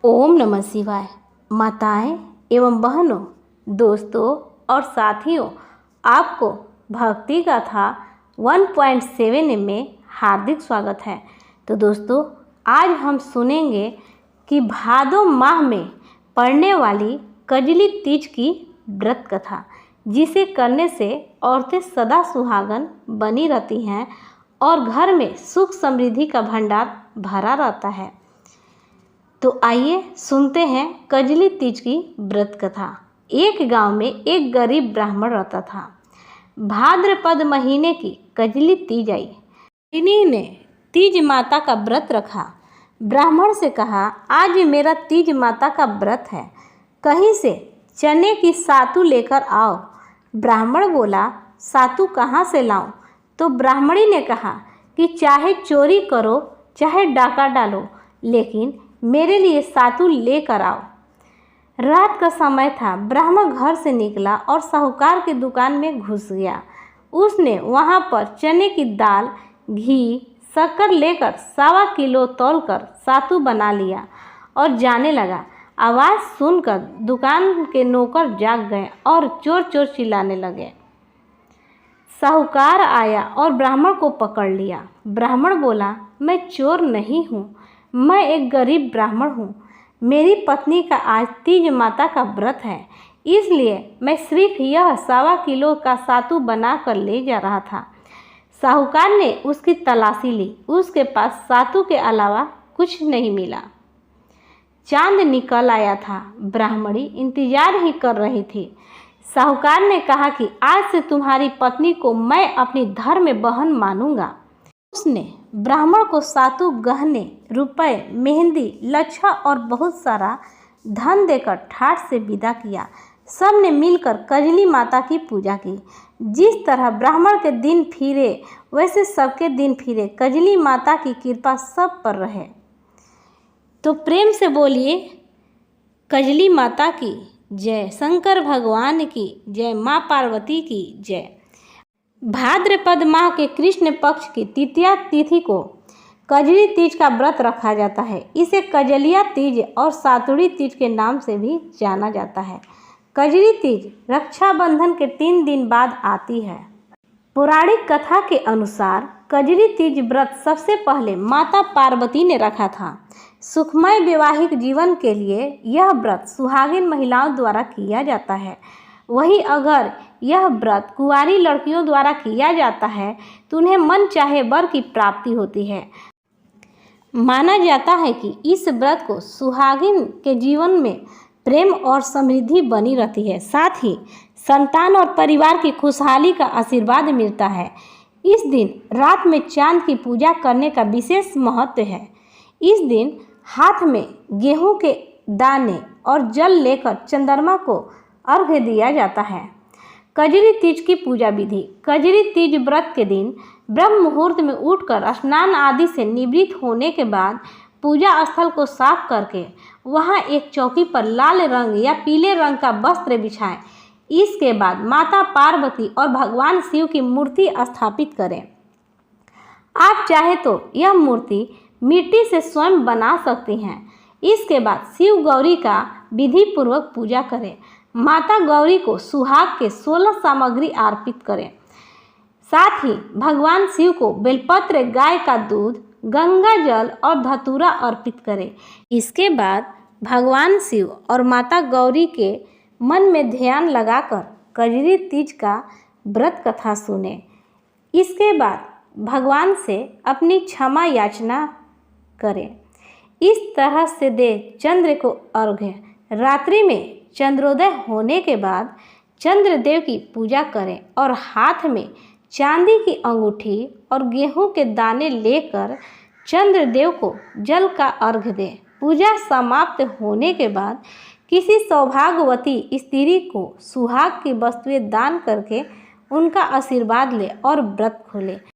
ओम नमः शिवाय। माताएं एवं बहनों, दोस्तों और साथियों, आपको भक्ति गाथा 1.7 में हार्दिक स्वागत है। तो दोस्तों, आज हम सुनेंगे कि भादो माह में पड़ने वाली कजली तीज की व्रत कथा, जिसे करने से औरतें सदा सुहागन बनी रहती हैं और घर में सुख समृद्धि का भंडार भरा रहता है। तो आइए सुनते हैं कजली तीज की व्रत कथा। एक गांव में एक गरीब ब्राह्मण रहता था। भाद्रपद महीने की कजली तीज आई। इन्हीं ने तीज माता का व्रत रखा। ब्राह्मण से कहा, आज मेरा तीज माता का व्रत है, कहीं से चने की सातू लेकर आओ। ब्राह्मण बोला, सातू कहाँ से लाऊं? तो ब्राह्मणी ने कहा कि चाहे चोरी करो चाहे डाका डालो, लेकिन मेरे लिए सातू लेकर आओ। रात का समय था। ब्राह्मण घर से निकला और साहूकार की दुकान में घुस गया। उसने वहां पर चने की दाल, घी, शक्कर लेकर 1.25 किलो तौलकर सातू बना लिया और जाने लगा। आवाज़ सुनकर दुकान के नौकर जाग गए और चोर चोर चिल्लाने लगे। साहूकार आया और ब्राह्मण को पकड़ लिया। ब्राह्मण बोला, मैं चोर नहीं हूँ, मैं एक गरीब ब्राह्मण हूँ। मेरी पत्नी का आज तीज माता का व्रत है, इसलिए मैं सिर्फ यह 1.25 किलो का सातू बना कर ले जा रहा था। साहूकार ने उसकी तलाशी ली। उसके पास सातू के अलावा कुछ नहीं मिला। चांद निकल आया था। ब्राह्मणी इंतजार ही कर रही थी। साहूकार ने कहा कि आज से तुम्हारी पत्नी को मैं अपनी धर्म बहन मानूंगा। उसने ब्राह्मण को सातू, गहने, रुपए, मेहंदी, लच्छा और बहुत सारा धन देकर ठाठ से विदा किया। सब ने मिलकर कजली माता की पूजा की। जिस तरह ब्राह्मण के दिन फिरे, वैसे सबके दिन फिरे। कजली माता की कृपा सब पर रहे। तो प्रेम से बोलिए, कजली माता की जय, शंकर भगवान की जय, माँ पार्वती की जय। भाद्रपद माह के कृष्ण पक्ष की तृतीया तिथि को कजली तीज का व्रत रखा जाता है। इसे कजलिया तीज और सातुड़ी तीज के नाम से भी जाना जाता है। कजली तीज रक्षाबंधन के 3 दिन बाद आती है। पौराणिक कथा के अनुसार कजली तीज व्रत सबसे पहले माता पार्वती ने रखा था। सुखमय वैवाहिक जीवन के लिए यह व्रत सुहागिन महिलाओं द्वारा किया जाता है। वहीं अगर यह व्रत कुंवारी लड़कियों द्वारा किया जाता है तो उन्हें मन चाहे वर की प्राप्ति होती है। माना जाता है कि इस व्रत को सुहागिन के जीवन में प्रेम और समृद्धि बनी रहती है, साथ ही संतान और परिवार की खुशहाली का आशीर्वाद मिलता है। इस दिन रात में चांद की पूजा करने का विशेष महत्व है। इस दिन हाथ में गेहूं के दाने और जल लेकर चंद्रमा को अर्घ्य दिया जाता है। कजली तीज की पूजा विधि। कजली तीज व्रत के दिन ब्रह्म मुहूर्त में उठकर स्नान आदि से निवृत्त होने के बाद पूजा स्थल को साफ करके वहां एक चौकी पर लाल रंग या पीले रंग का वस्त्र बिछाएं। इसके बाद माता पार्वती और भगवान शिव की मूर्ति स्थापित करें। आप चाहे तो यह मूर्ति मिट्टी से स्वयं बना सकती हैं। इसके बाद शिव गौरी का विधि पूर्वक पूजा करें। माता गौरी को सुहाग के 16 सामग्री अर्पित करें। साथ ही भगवान शिव को बेलपत्र, गाय का दूध, गंगा जल और धतूरा अर्पित करें। इसके बाद भगवान शिव और माता गौरी के मन में ध्यान लगाकर कजली तीज का व्रत कथा सुने। इसके बाद भगवान से अपनी क्षमा याचना करें। इस तरह से दे चंद्र को अर्घ्य। रात्रि में चंद्रोदय होने के बाद चंद्रदेव की पूजा करें और हाथ में चांदी की अंगूठी और गेहूं के दाने लेकर चंद्रदेव को जल का अर्घ्य दें। पूजा समाप्त होने के बाद किसी सौभाग्यवती स्त्री को सुहाग की वस्तुएं दान करके उनका आशीर्वाद लें और व्रत खोलें।